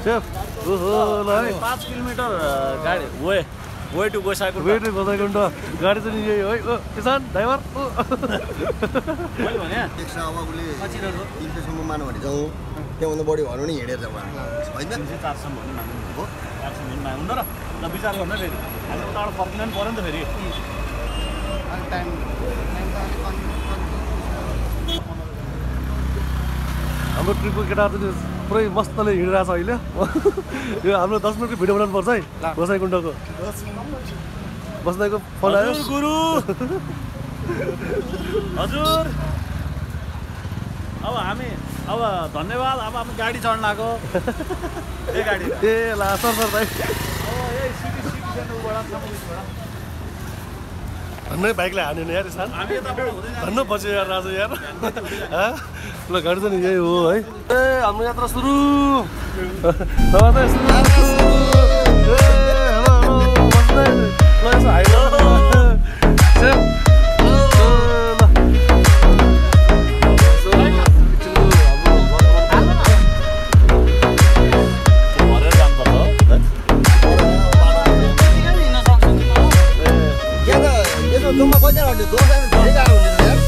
Safe ओहो ल है 5 किलोमिटर गाडी वे टु गोसाइको वेट गोसाइकुण्ड गाडी चाहिँ यही है ओ किसान ड्राइभर मैले भने एक्स्ट्रा अब उसले 300 सम्म मान्नु भने जाउँ त्योभन्दा बढी भन्नु नि हिँडेर जाउँ होइन 400 भन्नु माग्नु हो 400 भन्नु माग्नु र ल विचार गर्नु फेरि हामी उताबाट फर्किनु पनि पर्यो नि त फेरि हाम्रो ट्रिपको केटाहरू चाहिँ पुरै मस्तले हिँडिरहेछ अहिले यो हाम्रो 10 मिनटको भिडियो बनाउनु पर्छ है गोसाइकुण्डको बस्दाको फोन आयो गुरु हजुर अब धन्यवाद अब हामी गाडी चढ्न लाग्यो ए गाडी ए ला सर भाइ भन्नै बाइकले हान्यो नि यार इसान भन्नु पछि यार राजु यार ल गाडी चाहिँ यही हो है ए हाम्रो यात्रा सुरु जुम्मा कतिजना हुन्थ्यो 2 जना धेरै गाह्रो हुन्थ्यो यार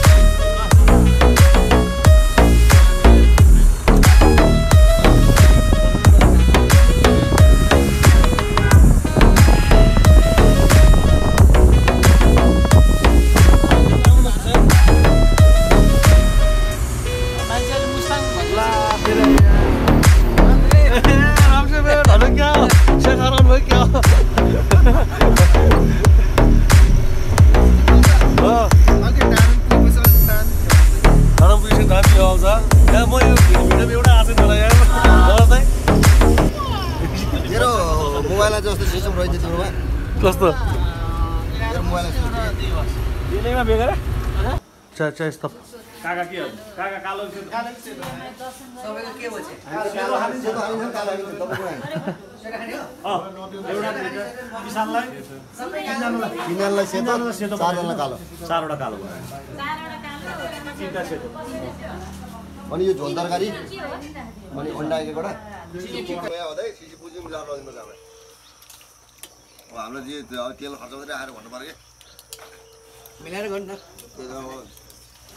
कस्तो दिनैमा बेगर चाय स्टप काका के हो काका कालो सबैको के भन्छ किसानलाई सेतो 4 जना कालो 4वटा कालो अनि यो झोल तरकारी अनि अन्डा एक एउटा हुँदै सिसी पुजी मिलाएर लगिनु जाम अब हाम्रो जे तेल खर्च गरेर आएर भन्नु पर्यो के मिलाएर गर्नु न त्यो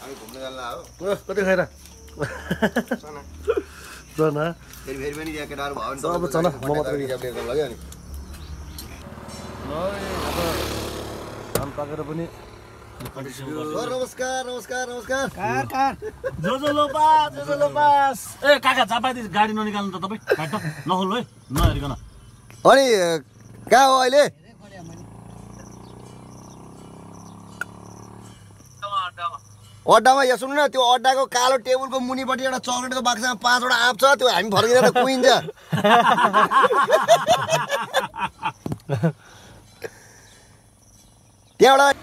हामी घुम्न जान्न हो कति खाएर चना फेरि पनि यहाँ केटाहरू भयो भने अब चना म मात्र रिजर्भ लिएर लग्यो अनि धान पाकेर पनि नमस्कार नमस्कार नमस्कार कार जोजो लोपास ए काका जापादी गाडी ननिकाल्नु त तपाई काट नखोल्नु है नहेरिकन अनि कहाँ हो अहिले अड्डामा यहाँ सुन्नु न त्यो अड्डाको कालो टेबलको मुनिपट्टि एउटा चक्लेटको बाक्सामा 5वटा आँप छ त्यो हामी फर्किँदा त कुहिन्छ त्यहाँबाट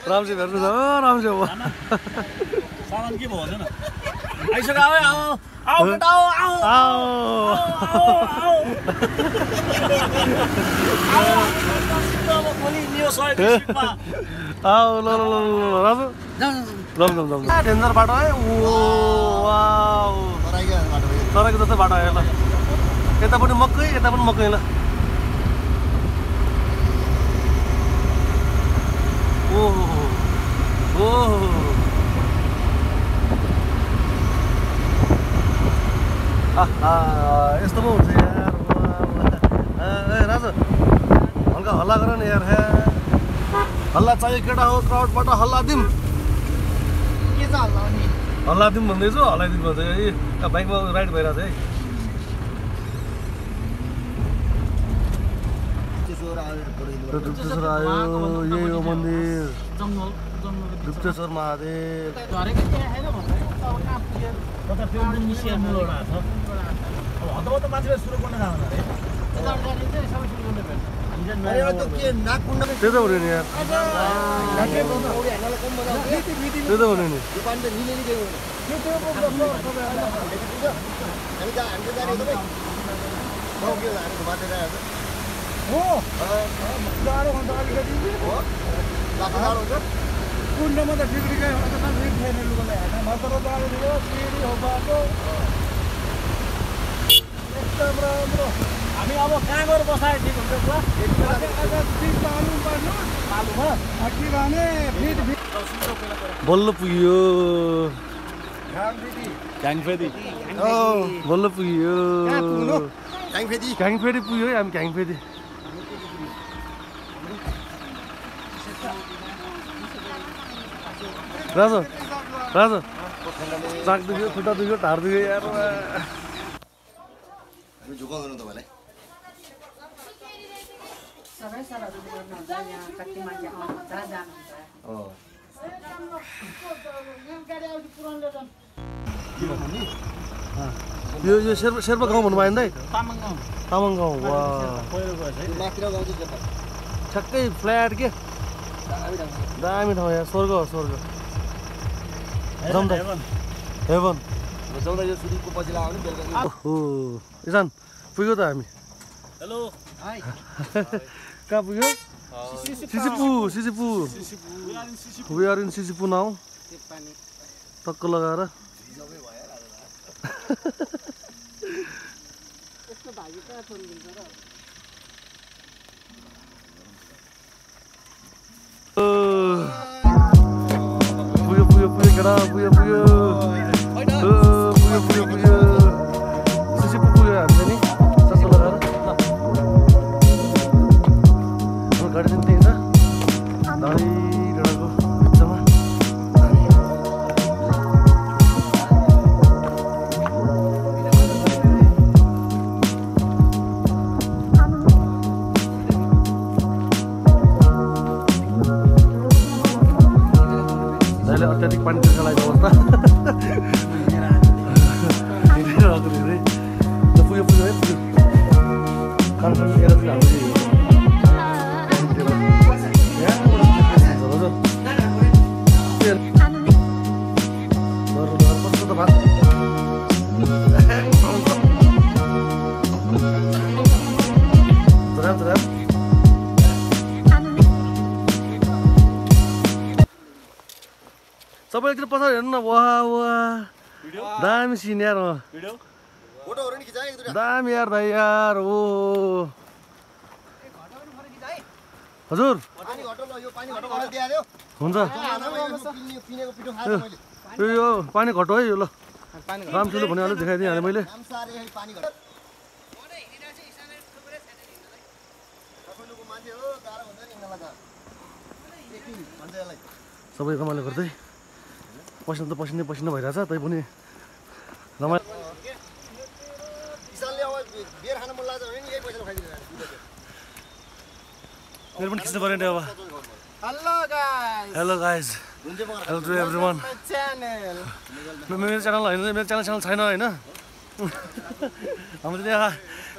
रामजी भेट्नु छ रामजी हो सामान के भयो हैन आइसक्यो आऊ केटा आऊ ल राजु जम डेन्जर बाटो है वाउ तराईको जस्तै बाटो आयो ल यता पनि मकै ल यस्तो पो हुन्छ यार ए राजु हल्का हल्ला गर न यार हल्ला चाहियो केटा हो क्राउडबाट हल्ला दिउँ के छ हल्ला नि हल्ला दिउँ भन्दैछु हल्लाइदिउँ भन्छ है बाइकमा राइड भइरहेको छ है गुप्तेश्वर आयो यही हो मन्दिर गुप्तेश्वर महादेव त्यही त हुने नि यार त्यही त हुने नि कुण्डमा त डिग्रीकै हो त हामी अब कहाँ गएर बसाए ठिक हुन्छ बल्ल पुग्यो क्याङफेदी बल्ल पुग्यो क्याङफेदी क्याङफेदी पुग्यो है हामी क्याङफेदी राजा राजा चाक दुख्यो खुट्टा दुख्यो ढाड दुख्यो यार हामी झुकाउँदैनौँ तपाईँलाई यो शेर्पा गाउँ भन्नु भएन दाइ तामाङ गाउँ वा माथिको गाउँ चाहिँ ठ्याक्कै फ्ल्याट के दामी ठाउँ यहाँ स्वर्ग स्वर्ग हेभन जाउँदा यो सुरुको पछि लाग्यो भने बेलुका ओहो इसान पुग्यो त हामी हेलो कहाँ पुग्यो सिसिपु वी आर इन सिसिपु नाउ टक्क लगाएर पुग्यो केटा पुग्यो सिसिपु पुग्यो हामीले नि टक्क लगाएर गाडी चाहिँ त्यही छ दाई डाँडाको बिचमा दाइले अत्याधिक पानी तिर्खा लागेको अवस्था पुग्यो है पुग्यो खानु हेरेर चाहिँ सबैले एकचोटि पछाडि हेर्नु न वाह दामी सिन यार फोटोहरू नि खिचाए एक दामी यार दाइ यार ओ हजुर पानी घटो ल यो पानी घटो भनेर दिहाल्यो हुन्छ पिनेको पिठो खाएर मैले यो पानी घटो है यो ल राम ठुलो भने अलिक देखाइदिइहालेँ मैले रामसारे पानी घटो काठमाडौँको मान्छे हो गाह्रो हुन्छ नि यिनीहरूलाई त एकदिन भन्छ यसलाई सबै रमाइलो गर्दै पसिना त पसिना भइरहेछ तै पनि रमाइलो किसानले अब बियर खान मन लाग्छ भने नि यही पैसा खाइदिनु मेरो पनि खिच्नु पऱ्यो नि अब hello guys hello to everyone मेरो च्यानल होइन मेरो च्यानल छैन होइन हाम्रो चाहिँ यहाँ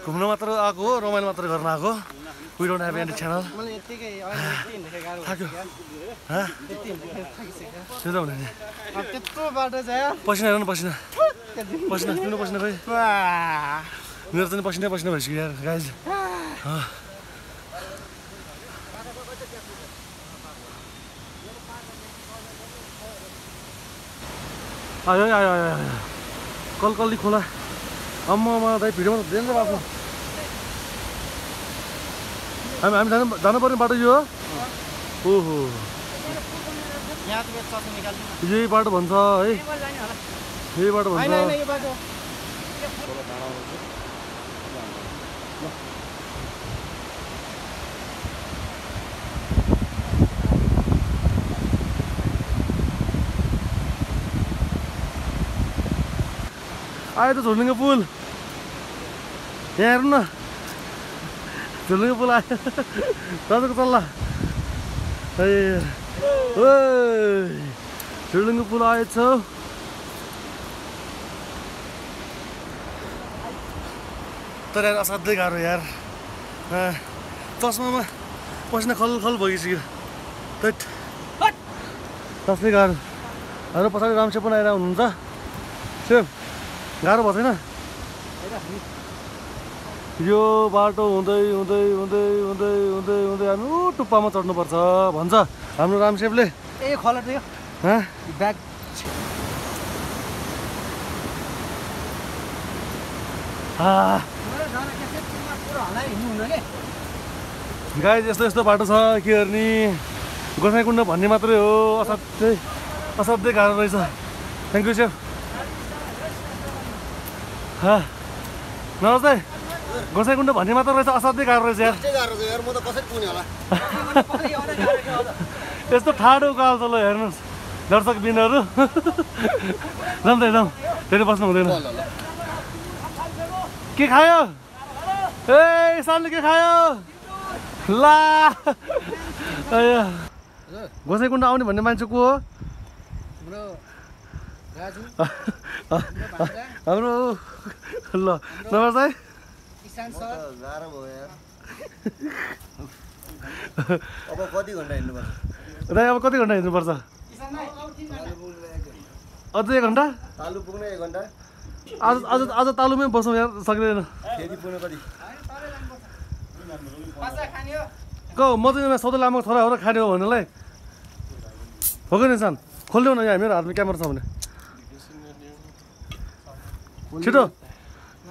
घुम्न मात्र आएको हो रमाइलो मात्र गर्न आएको we don't have any channel थाक्यो त्यो त हुने नि पसिना हेर न पसिना तिम्रो पसिना खोइ मेरो चाहिँ पसिना भइसक्यो यार गाइज आयो कलकल्ली खोला अम्मा दाइ भिडियोमा त देख्छ आफ्नो हामी जानुपर्ने बाटो यो हो ओहो यही बाटो भन्छ है यही बाटो भन्छ आयो त झोलुङ्गे पुल यहाँ हेर्नु न झोलुङ्गे पुल आयो दाजुको चल्ला झोलुङ्गे पुल आएछ तर यार असाध्यै गाह्रो यार चस्मामा पसिना खल भइसक्यो त्यही साह्रै गाह्रो हाम्रो पछाडि रामसे पनि आएर हुनुहुन्छ सेम गाह्रो भएको छैन यो बाटो हुँदै हामी टुप्पामा चढ्नुपर्छ भन्छ हाम्रो रामसेपले ए खला त यो ब्याग गाइज यस्तो यस्तो बाटो छ के गर्ने गोसाइँकुण्ड भन्ने मात्रै हो असाध्यै गाह्रो रहेछ थ्याङ्क यू सेफ नमस्ते गोसाइँकुण्ड भन्ने मात्र रहेछ असाध्यै गाह्रो रहेछ यार म त कसरी पुग्ने होला यस्तो ठाडो काल छ ल हेर्नुहोस् दर्शक बिनहरू जाउँ त जाउँ फेरि बस्नु हुँदैन के खायो ए सानले के खायो ला गोसाइँकुण्ड आउने भन्ने मान्छे को हो हाम्रो ल नमस्ते गाह्रो भयो यार अब कति घन्टा हिँड्नुपर्छ दाइ अब कति घन्टा हिँड्नुपर्छ अझ 1 घन्टा तालु पुग्न 1 घन्टा आज तालुमै बसौँ यार सकिँदैन फेरि पुग्न कति म चाहिँ सधैँ लामो छोरा हो र खाने हो भन्नुलाई हो कि सान खोलिदेऊ न यहाँ मेरो हातमा क्यामेरा छ भने छिटो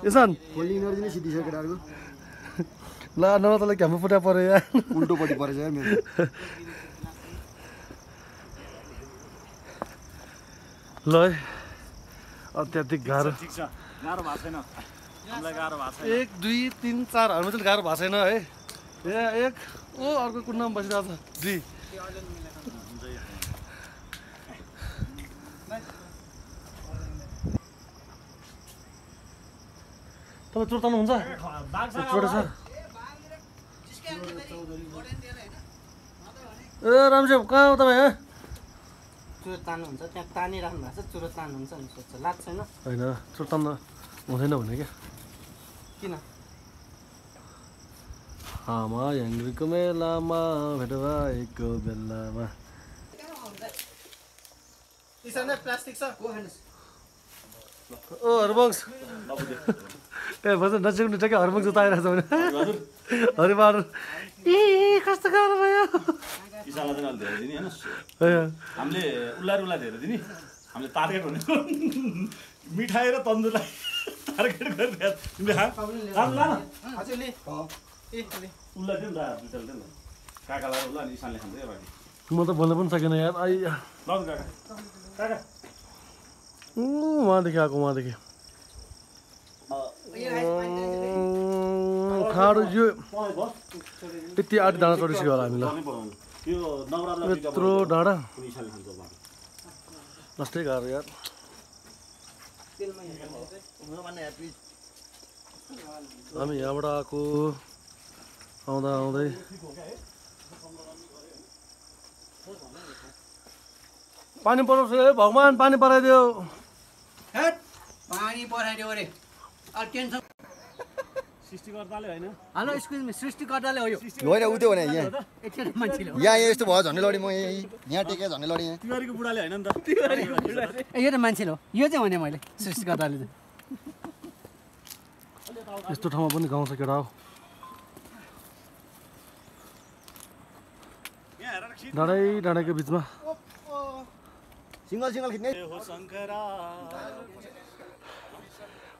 इसान खोल्ने इनर्जी नै सिद्धिसक्यो केटाहरूको ल नभए तँलाई घ्याम्पो फुटा पऱ्यो यार उल्टोपट्टि परेछ यार मेरो ल है अत्याधिक गाह्रो ठिक छ गाह्रो भएको छैन हामीलाई गाह्रो भएको छैन 1 2 3 4 हरूमा चाहिँ गाह्रो भएको छैन है यहाँ 1 ओ अर्को कुन्नामा बसिरहेको छ 2 तपाईँ चुर्ताउनु हुन्छ चोटो छ ए रामसेव कहाँ हो तपाईँ चुरो तान्नुहुन्छ त्यहाँ तानिराख्नु भएको छ चुरो तान्नुहुन्छ नि सोध्छ लाग्छ छैन होइन चुर्ताउन हुँदैन भने क्या किन आमा याङ्ग्रीको मेलामा भेट भएको बेलामा प्लास्टिक छ ओ हरबङ्स ए भन्छ नजिक ठ्याक्कै हरबङ्स जुत्ता आइरहेको छ भने हरिबहादुर ए कस्तो गाह्रो भयो किसानलाई चाहिँ अलिक धेरै दिने होइन हामीले उसलाई धेरै दिने हामीले टार्गेट भनेको मिठाई र तन्दुरलाई टार्गेट गरेर तिमीले उसलाई दिउँ न दुईटाले दिउँ न काकालाई उसलाई अनि इसानले खान्छ क्या बाँकी म त बोल्न पनि सकेन यार आई ल काका काका उहाँदेखि आएको उहाँदेखि ठाडो यो यति 8 डाँडा चढिसक्यो होला हामीलाई यत्रो डाँडा जस्तै गाह्रो यार हामी यहाँबाट आएको आउँदा आउँदै पानी पराउँछ है भगवान् पानी पराइदियो पानी पराइदियो अरे टेन्सन सृष्टिकर्ताले होइन हेलो एक्सक्युज मी सृष्टिकर्ताले हो यो होइन उ त्यो भने यहाँ एकजना मान्छेले हो यहाँ यस्तो भयो झन्डै लडी म यहाँ टेके झन्डै लडी यहाँ तिवारीको बुढाले होइन नि त यो त मान्छेले हो यो चाहिँ भने मैले सृष्टिकर्ताले चाहिँ यस्तो ठाउँमा पनि गाउँछ केटा हो डाँडैको बिचमा सिङ्गल खिच्ने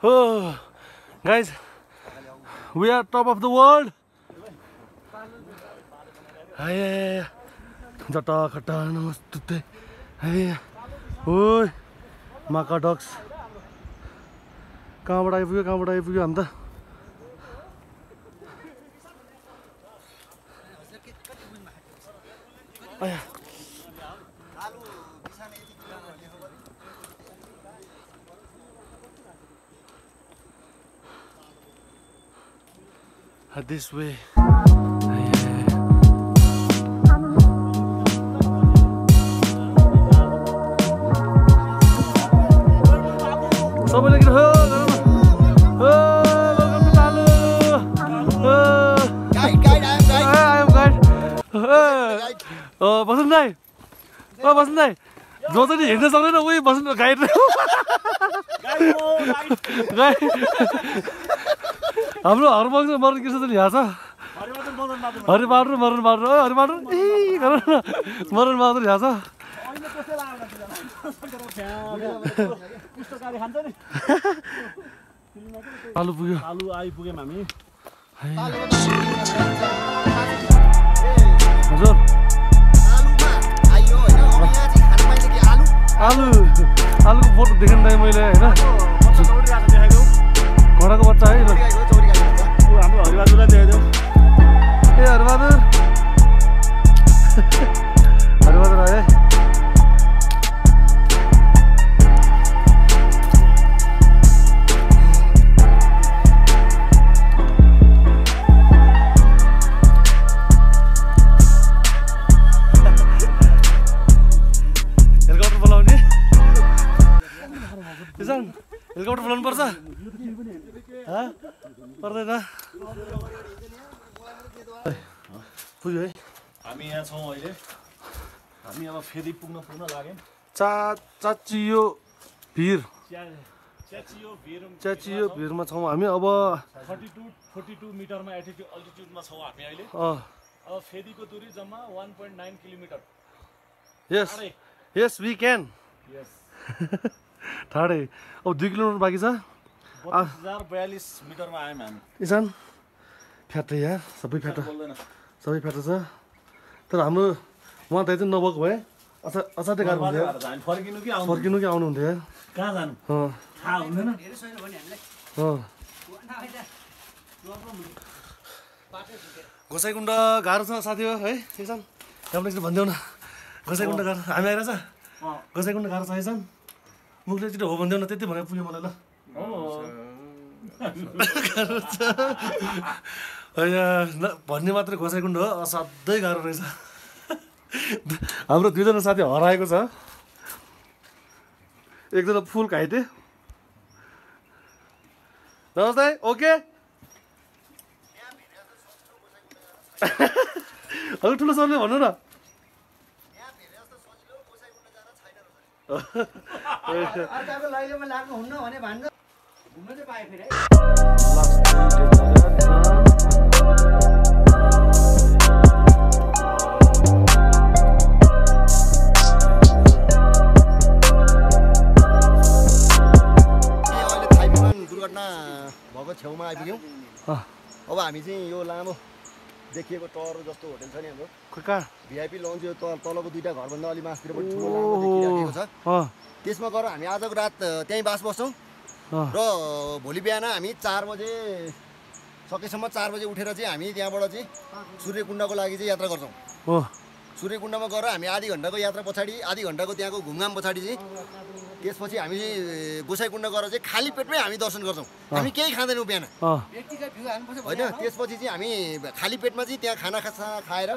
हो guys we are top of the world hey jata khata namaste hey oi maka dogs कहाँबाट आइपुग्यो हामी त आया this way सबैले किन हो welcome to Talu guide I am guide बसन्त दाइ बसन्त दाइ जो चाहिँ हिँड्न सक्दैन उही बसन्त गाइड हाम्रो हरबङ्स मरण कृष्ण चाहिँ यहाँ छ हरिबहादुर हरिबहादुर ए गर न मरण बहादुर यहाँ छ आलु पुग्यो आलु आइपुग्यौँ हामी हजुर आलुको फोटो देखेँ नि मैले होइन घोडाको बच्चा है हाम्रो हरिबहादुरलाई देखाइदेऊ ए हरिबहादुर हरिबहादुर है हेलिकप्टर बोलाउने हेलिकप्टर बोलाउनु पर्छ पर्दैन पुग्यो है हामी यहाँ छौँ अहिले हामी अब फेदी पुग्न लाग्यौँ चाचियो भिर च्याचियो भिरमा छौँ हामी अब 42 मिटरमा अल्टिट्युडमा छौँ हामी अहिले अब फेदीको दूरी जम्मा 1.9 किलोमिटर यस वी क्यान यस ठाडै अब 2 किलोमिटर बाँकी छ 42 मिटरमा आयौँ हामी इसान फ्याट्टै यार सबै फ्याट्टो बोल्दैन छ तर हाम्रो उहाँ दाइ चाहिँ नभएको भए असाध्यै गाह्रो हुन्थ्यो हामी फर्किनु कि आउनु फर्किनु कि आउनुहुन्थ्यो यार कहाँ जानु थाहा हुँदैन घोसाइकुण्ड गाह्रो छ साथी हो है इसान राम्रो एकचोटि भनिदेऊ न घोसाइकुण्ड गाह्रो हामी आइरहेछ घोसाइकुण्ड गाह्रो छ इसान मुखले एकचोटि हो भनिदेऊ न त्यति भनेर पुग्यो मलाई ल गाह्रो छ भन्ने मात्रै घोसाइकुण्ड हो असाध्यै गाह्रो रहेछ हाम्रो 2जना साथी हराएको छ एकजना फुल घाइते नमस्ते ओके अलिक ठुलो सरले भन्नु न अर्काको लैलोमा लाग्नु हुन्न भने भन्छ घुम्न चाहिँ पाएँ फेरि दुर्घटना भएको छेउमा आइपुग्यौँ अब हामी चाहिँ यो लामो देखिएको टहर जस्तो होटल छ नि हाम्रो कहाँ भिआइपी लन्च यो तलको 2टा घरभन्दा अलि मासतिर पनि ठुलो लामो देखिराखेको छ त्यसमा गएर हामी आजको रात त्यहीँ बास बस्छौँ र भोलि बिहान हामी 4 बजे सकेसम्म 4 बजे उठेर चाहिँ हामी त्यहाँबाट चाहिँ सूर्यकुण्डको लागि चाहिँ यात्रा गर्छौँ सूर्यकुण्डमा गएर हामी आधी घन्टाको यात्रा पछाडि आधी घन्टाको त्यहाँको घुमघाम पछाडि चाहिँ त्यसपछि हामी गोसाइकुण्ड गएर चाहिँ खाली पेटमै हामी दर्शन गर्छौँ हामी केही खाँदैनौँ बिहान होइन त्यसपछि चाहिँ हामी खाली पेटमा चाहिँ त्यहाँ खाना खाएर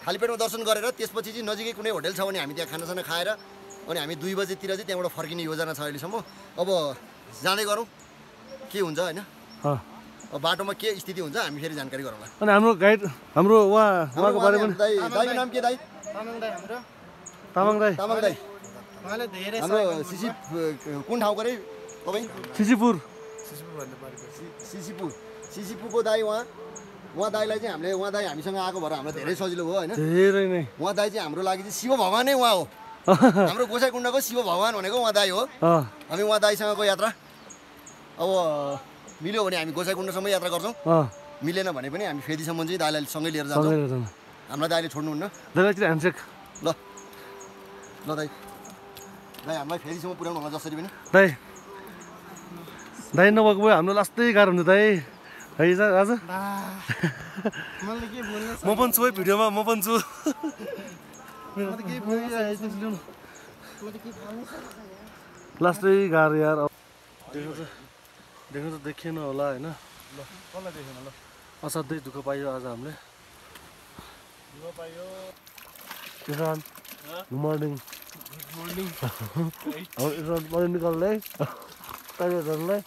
खाली पेटमा दर्शन गरेर त्यसपछि चाहिँ नजिकै कुनै होटल छ भने हामी त्यहाँ खानासाना खाएर अनि हामी 2 बजेतिर चाहिँ त्यहाँबाट फर्किने योजना छ अहिलेसम्म अब जाँदै गरौँ के हुन्छ होइन अब बाटोमा के स्थिति हुन्छ हामी फेरि जानकारी गरौँला अनि हाम्रो गाइड हाम्रो उहाँको बारेमा दाइको नाम के दाइ तामाङ दाइ हाम्रो सिसी कुन ठाउँको रे तपाईँ सिसिपुरको दाइ उहाँ दाइलाई चाहिँ हामीले उहाँ दाइ हामीसँग आएको भएर हामीलाई धेरै सजिलो भयो होइन धेरै नै उहाँ दाइ चाहिँ हाम्रो लागि चाहिँ शिव भगवान नै उहाँ हो हाम्रो गोसाइकुण्डको शिव भगवान भनेको उहाँ दाइ हो हामी उहाँ दाइसँगको यात्रा अब मिल्यो भने हामी गोसाइकुण्डसम्म यात्रा गर्छौँ मिलेन भने पनि हामी फेदीसम्म चाहिँ दाइलाई सँगै लिएर जान्छौँ हामीलाई दाइले छोड्नुहुन्न ह्यान्डसेक ल दाइ हामीलाई फेदीसम्म पुर्याउनु होला जसरी पनि दाइ नभएको भए हाम्रो लास्टै गाह्रो हुन्थ्यो दाइ है आज म पनि छु है भिडियोमा म पनि छु लास्टै गाह्रो यार देख्नु त देखिएन होला होइन असाध्यै दुःख पाइयो आज हामीले इसान गुड मर्निङ मर्निङ निकाल्दै टाइगरहरूलाई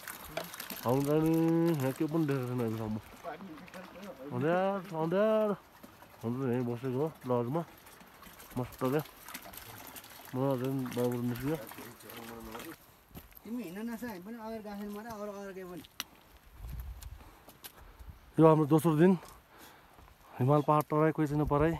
हाउलाई यहाँ के पनि देखेको छैन अहिलेसम्म अन्ध्यार हाम्रो यहीँ बसेको हो लजमा मस्तले मजाले बाबु निस्क्यो यो हाम्रो दोस्रो दिन हिमाल पहाड तराई कोही छैन पराई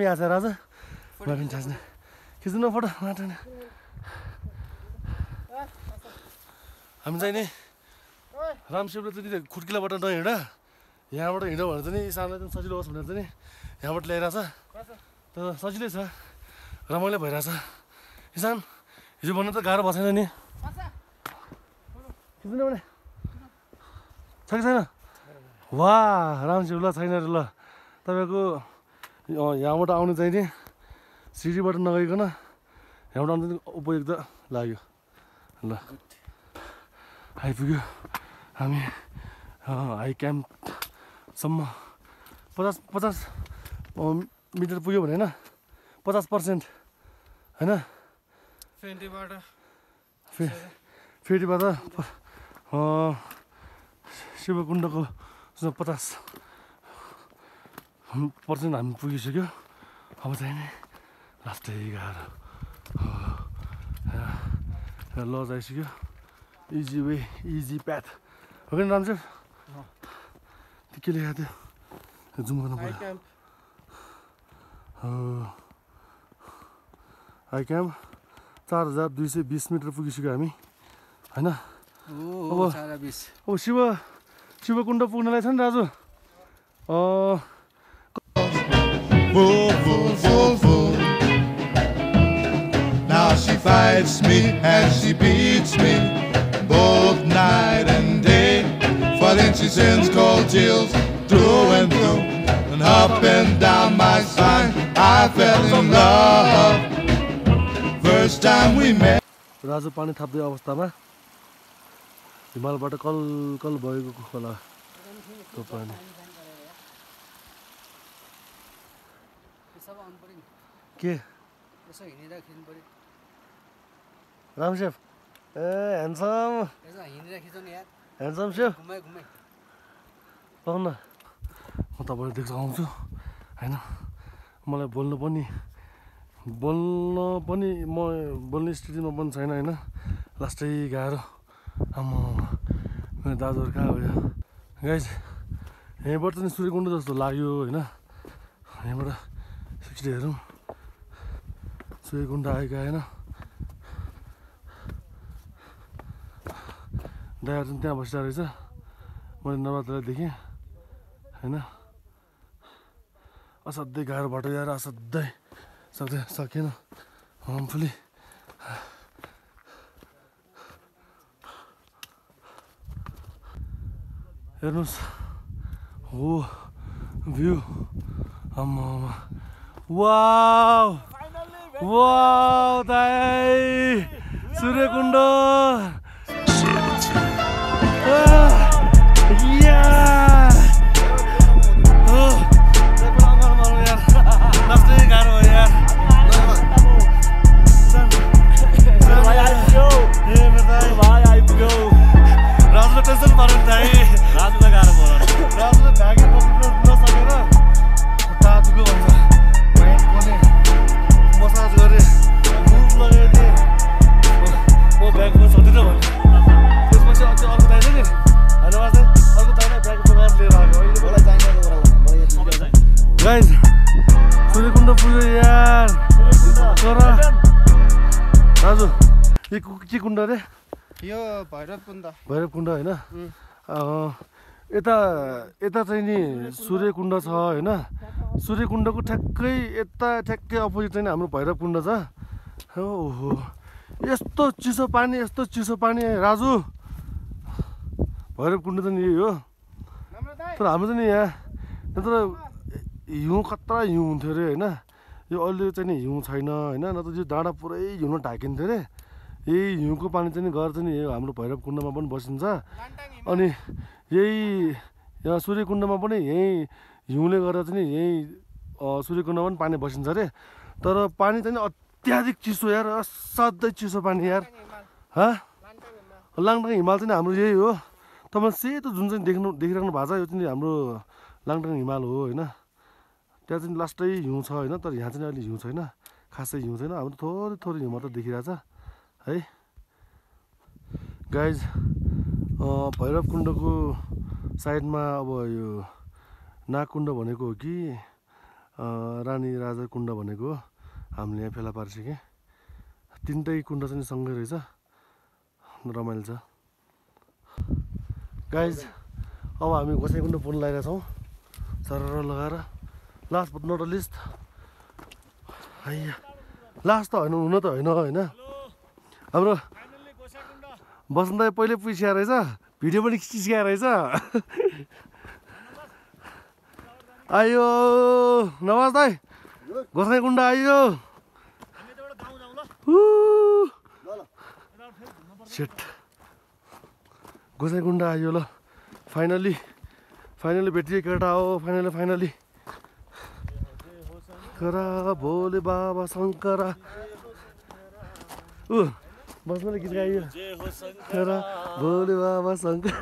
यहाँ छ राजा माथि छास्ने खिच्नु न फोटो माटो हामी चाहिँ नि रामशिवले चाहिँ खुड्किलाबाट नहिँड यहाँबाट हिँड्यो भने चाहिँ नि इसानलाई चाहिँ सजिलो होस् भनेर चाहिँ नि यहाँबाट ल्याइरहेछ तर सजिलै छ रमाइलो भइरहेछ इसान हिजो भन्नु त गाह्रो भएको छैन नि खिच्नु भने छ कि छैन वा रामशिव ल छैन ल तपाईँको यहाँबाट आउनु चाहिँ नि सिडीबाट नगइकन यहाँबाट आउनु चाहिँ उपयुक्त लाग्यो ल आइपुग्यो हामी हाई क्याम्पसम्म 50 मिटर पुग्यो भने होइन 50% होइन फेटीबाट शिवकुण्डको 50% हामी पुगिसक्यो अब चाहिँ नि लास्टै गाह्रो लज आइसक्यो इजी वे इजी प्याथ हो कि रामशिव त्यो के लेखाएको थियो जुम गर्नु पर्यो हाई क्याम्प 4220 मिटर पुगिसक्यो हामी होइन अब शिवकुण्ड पुग्नलाई छ नि दाजु Now she fights me and she beats me both night and day. For then she sends cold chills through and through, and up and down my spine I fell in love. First time we met. Raju पानी थाप्दै अवस्थामा हिमालबाट call भएको खोलाको पानी के रामशिव ए handsome safe पाउन म तपाईँहरू देख्न आउँछु होइन मलाई बोल्न पनि म बोल्ने स्थितिमा पनि छैन होइन लास्टै गाह्रो आम्मा मेरो दाजुहरू कहाँ भयो गाइज यहीँबाट चाहिँ सूर्यकुण्ड जस्तो लाग्यो होइन यहाँबाट 60 हेरौँ सूर्यकुण्ड आएका होइन ड्राइभर चाहिँ त्यहाँ बसिरहेको रहेछ मैले नरात्रलाई देखेँ होइन असाध्यै गाह्रो बाटो यार असाध्यै सकेन होमफुली हेर्नुहोस् हो भ्यू आम्मा वाउ दाइ सूर्यकुण्ड सूर्यकुण्ड पुग्यो यार तर दाजु यो के कुण्ड अरे यो भैरव कुण्ड होइन यता चाहिँ नि सूर्यकुण्ड छ होइन सूर्यकुण्डको ठ्याक्कै अपोजिट चाहिँ हाम्रो भैरव कुण्ड छ ओहो यस्तो चिसो पानी राजु भैरव कुण्ड त नि यही हो तर हाम्रो चाहिँ नि यहाँ तर हिउँ खतरा हिउँ हुन्थ्यो अरे होइन यो अहिले चाहिँ नि हिउँ छैन होइन नत्र यो डाँडा पुरै हिउँले ढाकिन्थ्यो अरे यही हिउँको पानी चाहिँ गएर चाहिँ नि हाम्रो भैरव कुण्डमा पनि बसिन्छ अनि यही यहाँ सूर्यकुण्डमा पनि यही हिउँले गर्दा चाहिँ नि यही सूर्यकुण्डमा पनि पानी बसिन्छ अरे तर पानी चाहिँ अत्याधिक चिसो यार असाध्यै चिसो पानी यार लाङटाङ हिमाल चाहिँ हाम्रो यही हो तपाईँले सेतो जुन चाहिँ देखिराख्नु भएको छ यो चाहिँ हाम्रो लाङटाङ हिमाल हो होइन त्यहाँ चाहिँ लास्टै हिउँ छ होइन तर यहाँ चाहिँ अहिले हिउँ छैन खासै हिउँ छैन हाम्रो थोरै हिउँ मात्र देखिरहेछ है गाइज भैरव कुण्डको साइडमा अब यो नागकुण्ड भनेको हो कि रानी राजा कुण्ड भनेको हामीले यहाँ फेला पारिसक्यौँ। तिनटै कुण्ड चाहिँ सँगै रहेछ, रमाइलो छ गाइज। अब हामी गोसाइँकुण्ड पुग्न लागेका छौँ सरर लगाएर। Last but not least, last त होइन, हुन त होइन होइन। हाम्रो बसन्त दाइ पहिले पुगिसकेको रहेछ, भिडियो पनि खिचिसकेको रहेछ। आयो नवाज दाइ, गोसाइँकुण्ड आयो। सेट गोसाइँकुण्ड आयो ल, फाइनली भेटियो केटा हो। फाइनली करा भोले बाबा शङ्करा। बस्नु गीत गाइयो, करा भोले बाबा शङ्कर।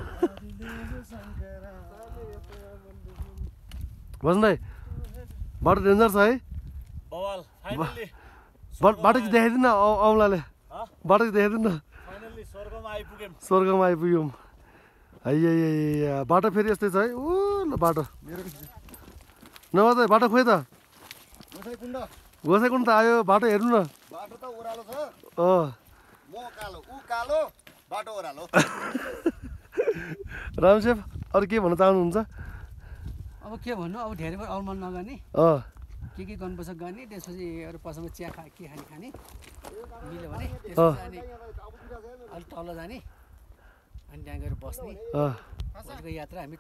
बस्नु दाइ बाटो डेन्जर छ है, बाटो चाहिँ देखाइदिनु न औँलाले, बाटो चाहिँ देखाइदिनु न। स्वर्गमा आइपुग्यौँ है। बाटो फेरि यस्तै छ है। ल बाटो नभए त बाटो खोइ त, गोसाइँकुण्ड त आयो, बाटो हेर्नु न। बाटो त ओह्रालो छ, म कालो ऊ कालो, बाटो ओह्रालो। राम सेफ अरू के भन्न चाहनुहुन्छ? अब के भन्नु, अब धेरै बेर अलमल नगर्ने, के गर्नुपर्छ गर्ने, त्यसपछि अरू पसलमा चिया के खाने मिल्यो भने त्यसपछि अनि अलिक तल जाने, अनि त्यहाँ गएर बस्ने, भोलिको यात्रा हामी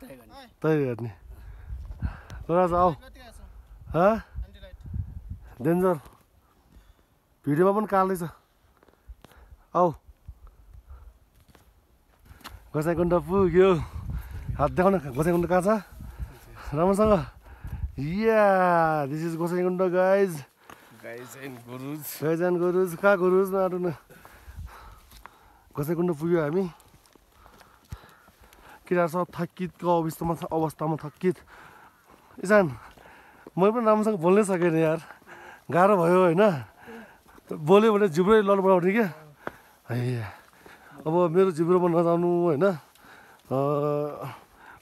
तय गर्ने। राजा आऊ, डेन्जर भिडियोमा पनि काल्दैछ। आऊ गोसाइँकुण्ड पुग्यो, हात देखाउन। गोसाइँकुण्ड कहाँ छ राम्रोसँग? This is Gosaikunda guys and गुरुज। कहाँ गुरुज नआटु न। गोसाइँकुण्ड पुग्यो हामी। केटाहरू सब थकितको अवस्थामा थकित। इसान मैले पनि राम्रोसँग बोल्नै सकेन यार, गाह्रो भयो होइन। बोल्यो भने जिब्रै लडबडाउने क्या है। अब मेरो जिब्रोमा नजानु होइन।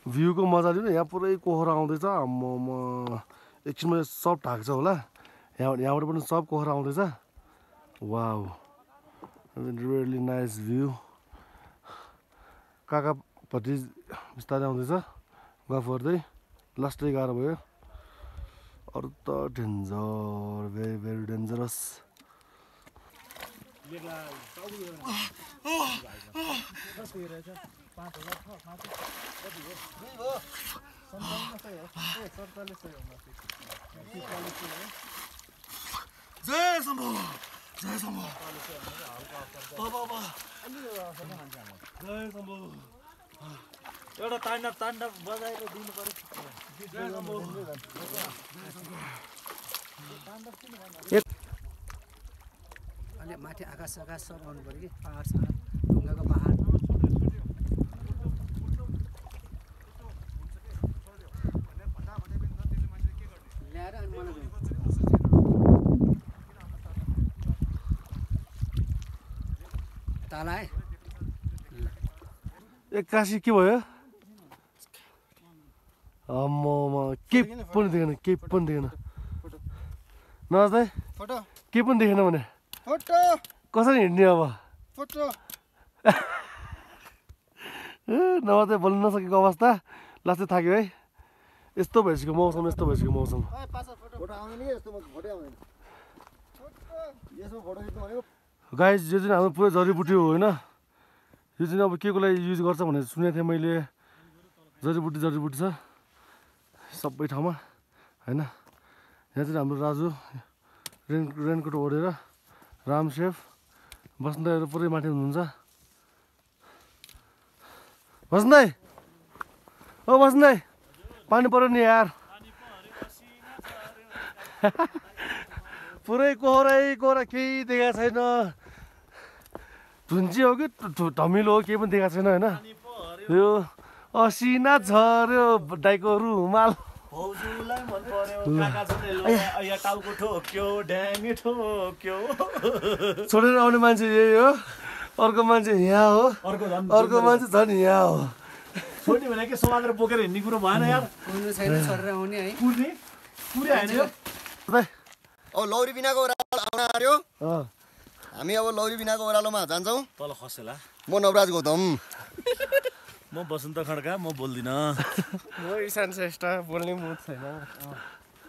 भ्यूको मजा लिनु। यहाँ पुरै कोहरा आउँदैछ। एकछिनमा सब ढाक्छ होला। यहाँबाट पनि सब कोहरा आउँदैछ। Wow, really nice view. काकापट्टि बिस्तारै आउँदैछ गफ गर्दै। लास्टै गाह्रो भयो, अरू त डेन्जर, भेरी भेरी डेन्जरस। जय शम्भो, जय शम्भो, जय शम्भो। एउटा ताण्डव बजाएर दिनु पर्यो। अलि माथि आकाश सब आउनु पऱ्यो कि, पहाड ढुङ्गाको पहाड। ल्याएर अनि मलाई तल आए। एक्कासी के भयो? केही पनि देखेन। नवाज दाइ केही पनि देखेन भने कसरी हिँड्ने अब? नवाज दाइ बोल्न नसकेको अवस्था, लास्टै थाक्यो है। यस्तो भइसक्यो मौसम। गाइज यो चाहिँ हाम्रो पुरै जडीबुटी हो होइन। यो चाहिँ अब के को लागि युज गर्छ भनेर सुनेको थिएँ मैले। जडीबुटी छ सबै ठाउँमा होइन। यहाँ चाहिँ हाम्रो राजु रेनकोट ओढेर, राम सेफ, बस्नु दाइहरू पुरै माथि हुनुहुन्छ। बस्नु दाइ, ओ बस्नु दाइ, पानी पऱ्यो नि यार। पुरै कोहरा, केही देखाएको छैन। धुन्ची हो कि धमिलो हो, केही पनि देखाएको छैन होइन। यो असिना झऱ्यो दाइको रुमाल। भाउजूलाई मन पर्यो, काका छोरीले टाउको ठोक्यो, ढ्याङ्गे ठोक्यो। छोडेर आउने मान्छे यही हो, अर्को मान्छे यहाँ हो, अर्को मान्छे झन् यहाँ हो। छोडी भने के समातेर बोकेर हिँड्ने कुरो भएन यार। छैन छोडेर आउने है। पुर्ने होइन। दाइ अब लौरी बिनाको ओह्रालो आउन आर्यो अँ हामी अब लौरी बिनाको ओह्रालोमा जान्छौँ तल खसेला म नवराज गौतम म बसन्त खड्का म बोल्दिनँ म ईशान श्रेष्ठ बोल्ने मुड छैन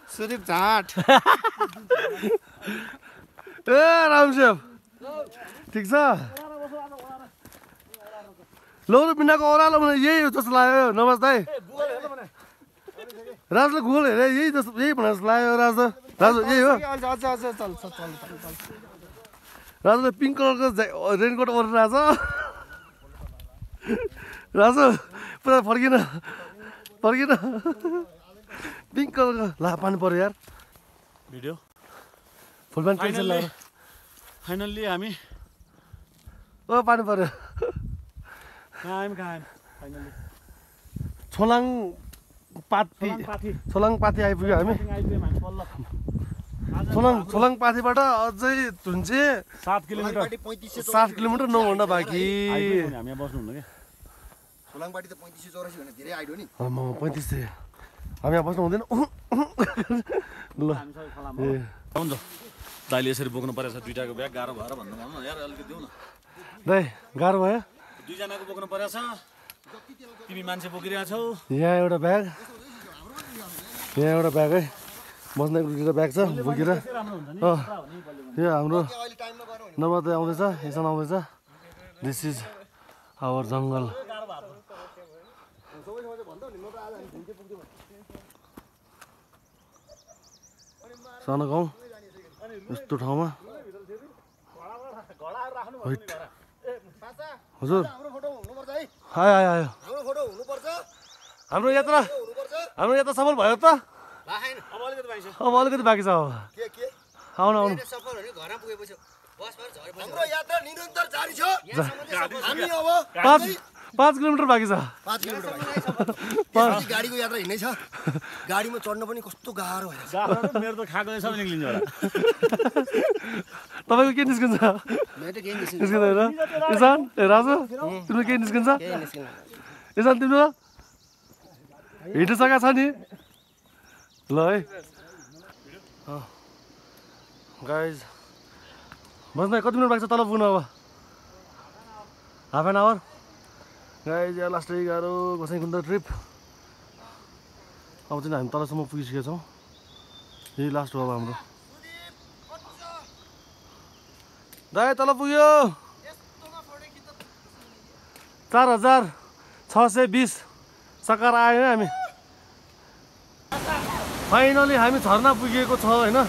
सुदीप झाट ए रामसेव ठिक छ लौरी बिनाको ओह्रालो भने यही हो जस्तो लाग्यो नमस्ते दाइ राजले गुगल हेरे यही जस्तो यही भनेर जस्तो लाग्यो राज राजु यही हो राजुले पिङ्क कलरको रेनकोट ओढेर आएको छ राजु पुरा फर्किन पिङ्क कलरको ला पानी पर्यो यार भिडियो फुल प्यान्ट पेन्सिल लगाएर फाइनल्ली हामी ओ पानी पर्यो कहाँ फाइनल्ली छोलाङ पाती आइपुग्यो हामी छोलाङ पातीबाट अझै धुन्चे 7 किलोमिटर 7 किलोमिटर 9 घन्टा बाँकी हामी यहाँ बस्नुहुन्न क्या सोलाङपाटी त 3584 भने धेरै आइडो नि 35 थियो हामी यहाँ बस्नु हुँदैन ल हुन्छ दाइले यसरी बोक्नु परेछ दुइटाको ब्याग गाह्रो भएर भन्नु भनौँ यार अलिकति देऊ न दाइ गाह्रो भयो दुईजनाको बोक्नु परेछ तिमी मान्छे बोकिरहेको छौ यहाँ एउटा ब्याग है बस्ने एउटा ब्याग छ बोकेर यो हाम्रो नर्मदा आउँदैछ इसान आउँदैछ दिस इज आवर जङ्गल सानो गाउँ यस्तो ठाउँमा हजुर आयो हाम्रो यात्रा सफल भयो त अब अलिकति बाँकी छ अब आउनु हाम्रो यात्रा निरन्तर जारी छ हामी अब 5 किलोमिटर बाँकी छ 5 किलोमिटर गाडीको यात्रा हिँड्नै छ गाडीमा चढ्न पनि कस्तो गाह्रो भइरहेछ मेरो त खाएको सबै निक्लिन्छ होला तपाईँको के निस्किन्छ निस्किँदैन इसान ए राजु तिम्रो के निस्किन्छ इसान तिम्रो हिँड्नु सकेको छ नि ल है गाइज बस्नु 'कति मिनट बाँकी छ तल पुग्नु अब हाफ एन आवर गाइज यहाँ लास्ट गाह्रो गोसाइँकुण्ड ट्रिप अब चाहिँ हामी तलसम्म पुगिसकेका छौँ यही लास्ट हो अब हाम्रो दाइ तल पुग्यो 4620 सकार आयो हामी फाइनली हामी झरना पुगेको छ होइन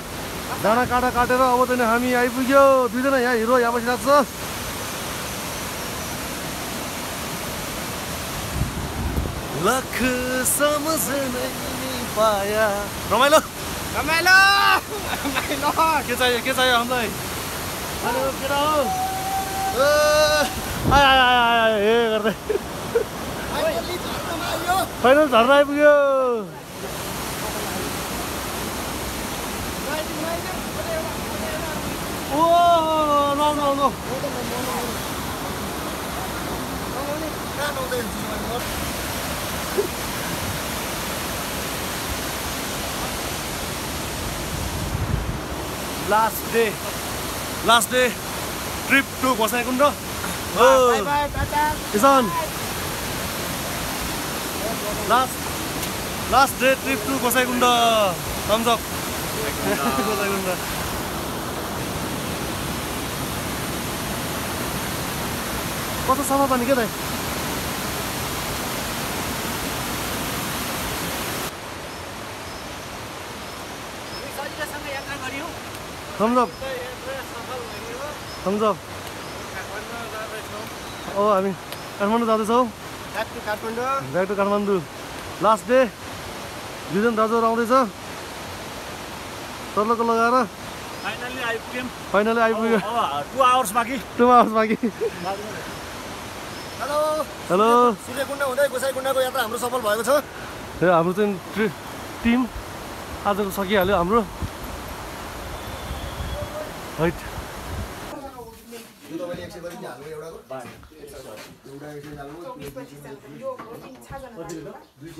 डाँडा काँडा काटेर अब चाहिँ हामी आइपुग्यो दुईजना यहाँ हिरो यहाँ बसिरहेको छ लख सम्झनै पाया रमाइलो के चाहियो हामीलाई अरे केटा हो आय हे गर्दै फाइनल झर्ना आइपुग्यो oh no last day trip to Gosaikunda इसान last day trip to Gosaikunda thumbs up Gosaikunda कस्तो सफा पानी क्या दाइ थम्स अप अब हामी काठमाडौँ जाँदैछौँ back to Kathmandu last day दुईजना दाजुहरू आउँदैछ तल्लोको लगाएर फाइनली आइपुग्यो 2 आवर्स बाँकी हेलो सूर्यकुण्ड हुँदै गोसाइँकुण्डको यात्रा हाम्रो सफल भएको छ हाम्रो चाहिँ टिम आजको सकिहाल्यो हाम्रो त्यो तपाईँले 100 गरी हाल्नु एउटाको एउटा 100 हाल्नु 200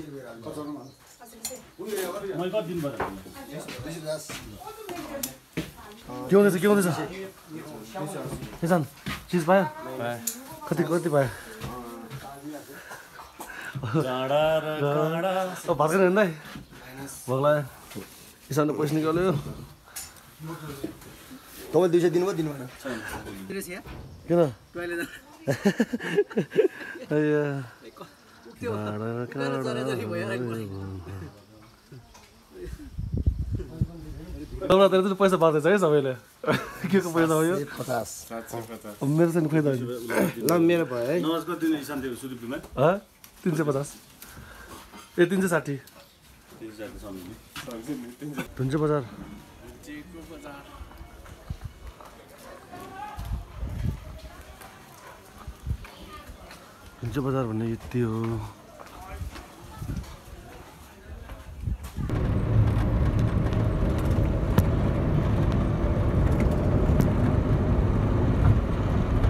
रुपियाँ हाल्नु मैले कति दिन पर्यो 250 के हुँदैछ किसान चिज पायो कति पायो भात खाने हेर्दै भग्ला किसानले पैसा निकाल्यो तपाईँ 200 दिनुभयो दिनु भएन किन तपाईँ पैसा बाँड्दैछ है सबैले के को पैसा हो यो 50 मेरो चाहिँ खोइ त ल मेरो भयो है नवाज कति दिन शान्ति सुदीपमा 350 ए 360 धुन्चे बजार धुन्चे बजार भन्ने यति हो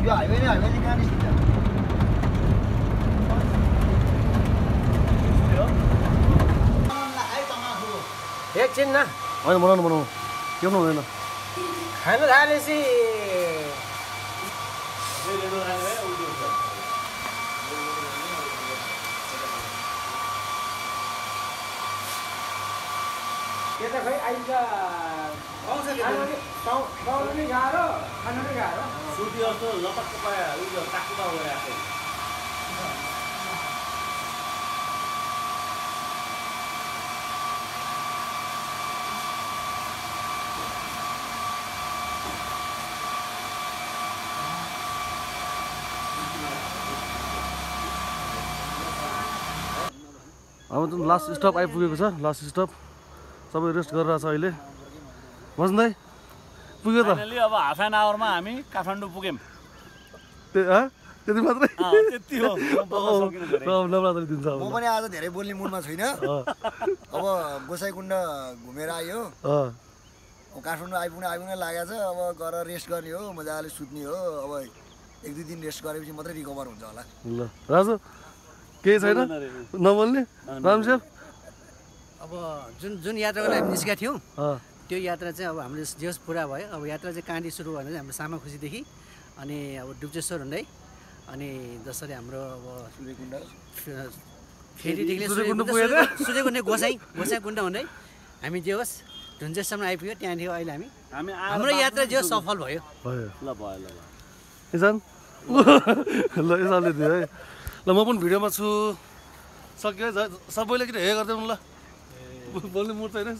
यो हाइवे कहाँ निस्किन्छ एकछिन न होइन बनाउनु के पनि हुँदैन खानु थालेपछि त्यो त खै अहिले त पाउनु नि गाह्रो खानु नि गाह्रो सुती जस्तो लपक्क पायो उयो टाकुमा गएको अब त लास्ट स्टप आइपुगेको छ लास्ट स्टप सबै रेस्ट गरिरहेको छ अहिले बस्दै पुग्यो त फाइनली अब हाफ एन आवरमा हामी काठमाडौँ पुग्यौँ त्यति मात्रै त्यति हो नवरात्रि दिन्छ म पनि आज धेरै बोल्ने मुडमा छुइनँ अब गोसाइकुण्ड घुमेर आयो अब काठमाडौँ आइपुग्न लागेको छ अब गएर रेस्ट गर्ने हो मजाले सुत्ने हो अब 1-2 दिन रेस्ट गरेपछि मात्रै रिकभर हुन्छ होला ल राजु केही छैन नबोल्ने रामसेव अब जुन यात्राको लागि निस्केका थियौँ त्यो यात्रा चाहिँ अब हाम्रो जे होस् पुरा भयो अब यात्रा चाहिँ कहाँदेखि सुरु भयो भने हाम्रो सामाखुसीदेखि अनि अब डुब्चेश्वर हुँदै अनि जसरी हाम्रो अब फेरिदेखि सूर्यकुण्ड गोसाइकुण्ड हुँदै हामी जे होस् ढुन्चेसम्म आइपुग्यो त्यहाँदेखि अहिले हामी हाम्रो यात्रा जे होस् सफल भयो ल भयो इसान ल इसानले दियो है ल म पनि भिडियोमा छु सक्यो है सबैले किन हे गरिदेऊ ल बोल्ने मुड छैन